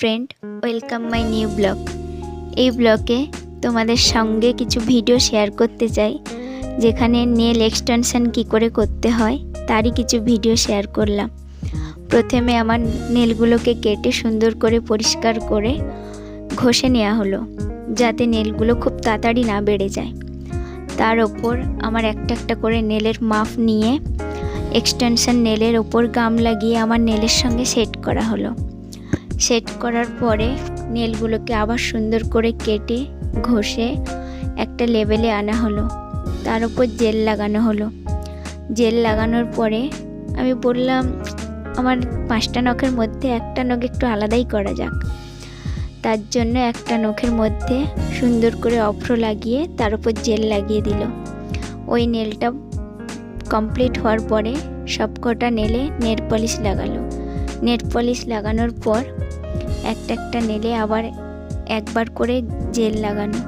Friend, welcome my new blog. এই ব্লগে তোমাদের সঙ্গে কিছু ভিডিও শেয়ার করতে চাই, যেখানে নেল এক্সটেনশন কি করে করতে হয় তারই কিছু ভিডিও শেয়ার করলাম। প্রথমে আমার নেলগুলোকে কেটে সুন্দর করে পরিষ্কার করে ঘষে নেওয়া হলো, যাতে নেলগুলো খুব তাড়াতাড়ি না বেড়ে যায়। তার ওপর আমার একটা একটা করে নেলের মাপ নিয়ে এক্সটেনশন নেলের ওপর গাম লাগিয়ে আমার নেলের সঙ্গে সেট করা হলো। সেট করার পরে নেলগুলোকে আবার সুন্দর করে কেটে ঘষে একটা লেবেলে আনা হলো। তার উপর জেল লাগানো হলো। জেল লাগানোর পরে আমি বললাম আমার 5টা নখের মধ্যে একটা নখ একটু আলাদাই করা যাক। তার জন্য একটা নখের মধ্যে সুন্দর করে অভ্র লাগিয়ে তার উপর জেল লাগিয়ে দিল। ওই নেলটা কমপ্লিট হওয়ার পরে সবকটা নেলে নেল পলিশ লাগালো। নেল পলিশ লাগানোর পর একটা একটা নেলে আবার একবার করে জেল লাগানো।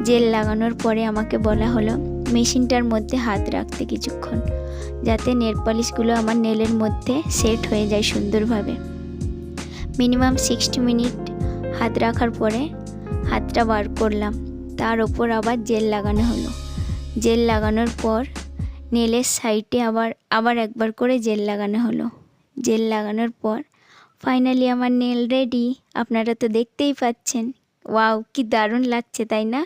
জেল লাগানোর পরে আমাকে বলা হলো মেশিনটার মধ্যে হাত রাখতে কিছুক্ষণ, যাতে নেল পলিশগুলো আমার নেলের মধ্যে সেট হয়ে যায় সুন্দরভাবে। মিনিমাম 60 মিনিট হাত রাখার পরে হাতটা বার করলাম। তার ওপর আবার জেল লাগানো হলো। জেল লাগানোর পর নেলের সাইডে আবার একবার করে জেল লাগানো হলো। জেল লাগানোর পর ফাইনালি আমার নেল রেডি। আপনারা তো দেখতেই পাচ্ছেন। ওয়াও, কি দারুণ লাগছে তাই না?